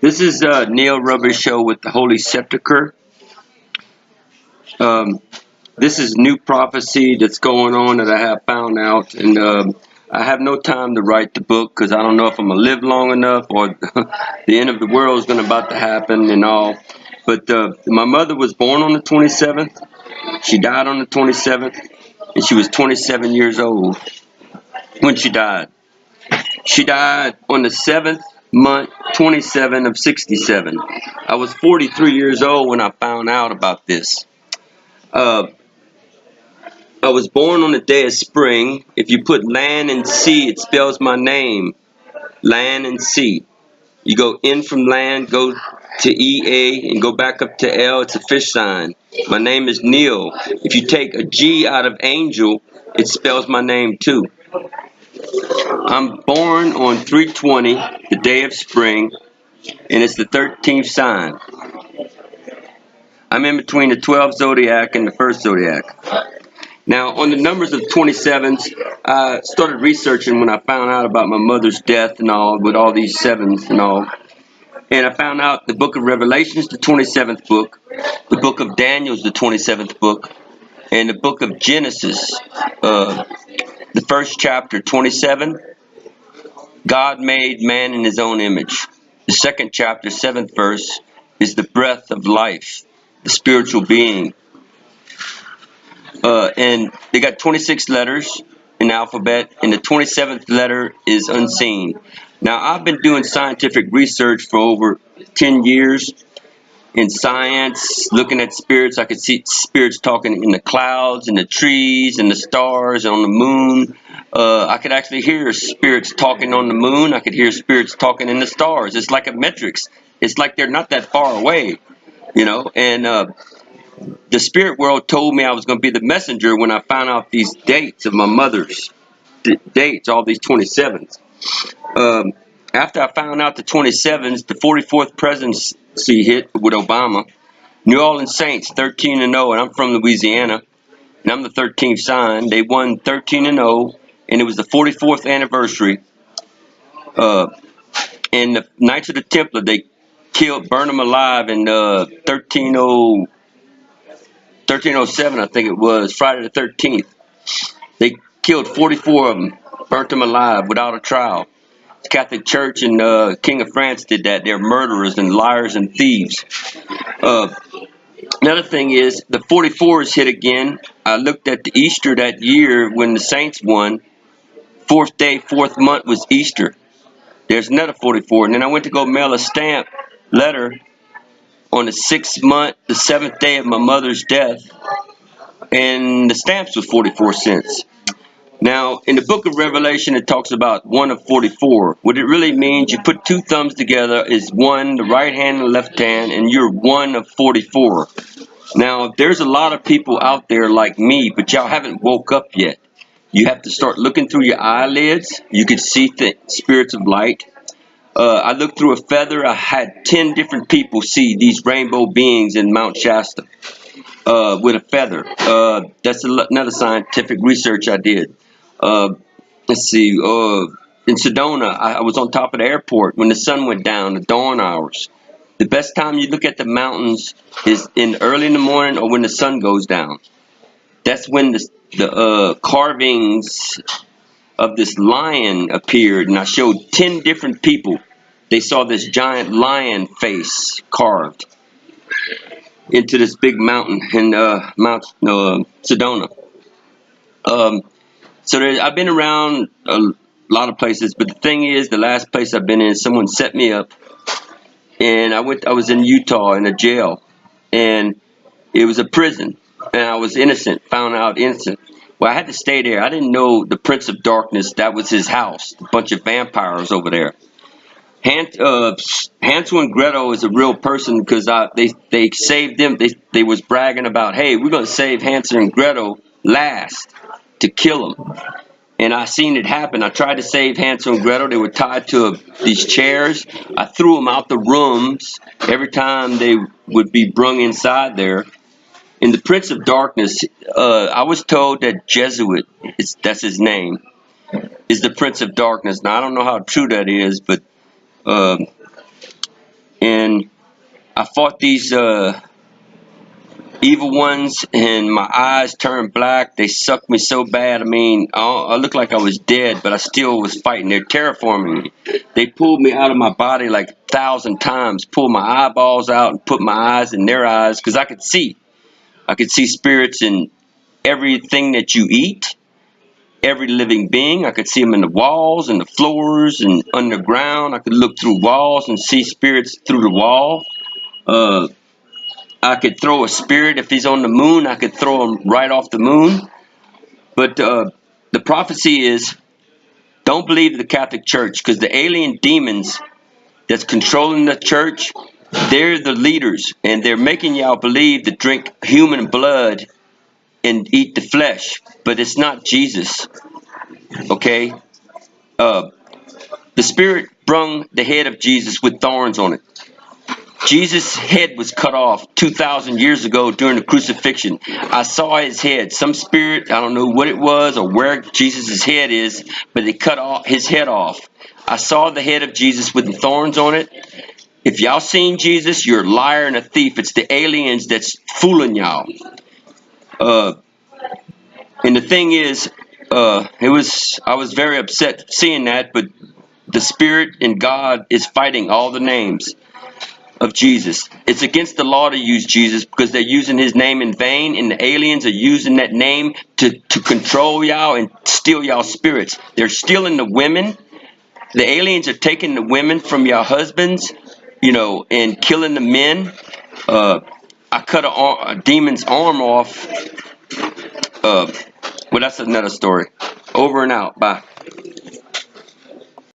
This is Neil Rubber Show with the Holy Sepulchre. Um, this is new prophecy that's going on that I have found out, and I have no time to write the book because I don't know if I'm gonna live long enough or the end of the world is gonna about to happen and all. But my mother was born on the 27th. She died on the 27th, and she was 27 years old when she died. She died on the 7th month, 27 of 67. I was 43 years old when I found out about this. Uh, I was born on the day of spring. If you put land and sea, it spells my name. Land and sea. You go in from land, go to EA, and go back up to L. It's a fish sign. My name is Neil. If you take a G out of angel, it spells my name too. I'm born on 3/20, the day of spring, and it's the 13th sign. I'm in between the 12th zodiac and the first zodiac. Now, on the numbers of 27s, I started researching when I found out about my mother's death and all, with all these sevens and all. And I found out the book of Revelation is the 27th book, the book of Daniel is the 27th book, and the book of Genesis, the first chapter, 27, God made man in his own image. The second chapter, 7th verse, is the breath of life, the spiritual being. And they got 26 letters in the alphabet, and the 27th letter is unseen. Now, I've been doing scientific research for over 10 years in science, looking at spirits. I could see spirits talking in the clouds, in the trees, in the stars, on the moon. I could actually hear spirits talking on the moon. I could hear spirits talking in the stars. It's like a matrix. It's like they're not that far away, and the spirit world told me I was going to be the messenger when I found out these dates of my mother's dates, all these 27s. After I found out the 27s, the 44th presidency hit with Obama. New Orleans Saints 13-0, and I'm from Louisiana, and I'm the 13th sign. They won 13-0, and it was the 44th anniversary. And the Knights of the Templar, they burned them alive in 1307, I think it was, Friday the 13th. They killed 44 of them, burnt them alive without a trial. The Catholic Church and King of France did that. They're murderers and liars and thieves. Another thing is, the 44s hit again. I looked at the Easter that year when the Saints won. 4th day, 4th month was Easter. There's another 44. And then I went to go mail a stamp letter on the 6th month, the 7th day of my mother's death, and the stamps was 44 cents. Now, in the book of Revelation, it talks about 1 of 44. What it really means, you put two thumbs together is one, the right hand and the left hand, and you're 1 of 44. Now, there's a lot of people out there like me, but y'all haven't woke up yet. You have to start looking through your eyelids. You could see the spirits of light. I looked through a feather. I had 10 different people see these rainbow beings in Mount Shasta with a feather. That's another scientific research I did. Let's see. In Sedona, I was on top of the airport when the sun went down, the dawn hours. The best time you look at the mountains is early in the morning or when the sun goes down. That's when the carvings of this lion appeared, and I showed 10 different people. They saw this giant lion face carved into this big mountain in Mount Sedona. I've been around a lot of places, but the thing is, the last place I've been in, someone set me up, and I was in Utah in a jail, and it was a prison, and I was innocent, found out innocent. Well, I had to stay there. I didn't know the Prince of Darkness, that was his house, a bunch of vampires over there. Hansel and Gretel is a real person because they saved them. They was bragging about, hey, we're going to save Hansel and Gretel last to kill them. And I seen it happen. I tried to save Hansel and Gretel. They were tied to these chairs. I threw them out the rooms every time they would be brung inside there. In the Prince of Darkness, I was told that Jesuit, that's his name, is the Prince of Darkness. Now, I don't know how true that is, but and I fought these evil ones, and my eyes turned black. They sucked me so bad. I mean, I looked like I was dead, but I still was fighting. They're terraforming me. They pulled me out of my body like 1,000 times, pulled my eyeballs out and put my eyes in their eyes, because I could see. I could see spirits in everything that you eat, every living being. I could see them in the walls and the floors and underground. I could look through walls and see spirits through the wall. I could throw a spirit. If he's on the moon, I could throw him right off the moon. But the prophecy is, don't believe the Catholic Church, because the alien demons that's controlling the church, they're the leaders, and they're making y'all believe to drink human blood and eat the flesh, but it's not Jesus. Okay? The spirit brung the head of Jesus with thorns on it. Jesus' head was cut off 2,000 years ago during the crucifixion. I saw his head. Some spirit, I don't know what it was or where Jesus' head is, but they cut off his head off. I saw the head of Jesus with the thorns on it. If y'all seen Jesus, you're a liar and a thief. It's the aliens that's fooling y'all. And the thing is, I was very upset seeing that, but the spirit and God is fighting all the names of Jesus. It's against the law to use Jesus, because they're using his name in vain, and the aliens are using that name to control y'all and steal y'all spirits. They're stealing the women. The aliens are taking the women from your husbands, and killing the men. I cut a demon's arm off. Well, that's another story. Over and out. Bye.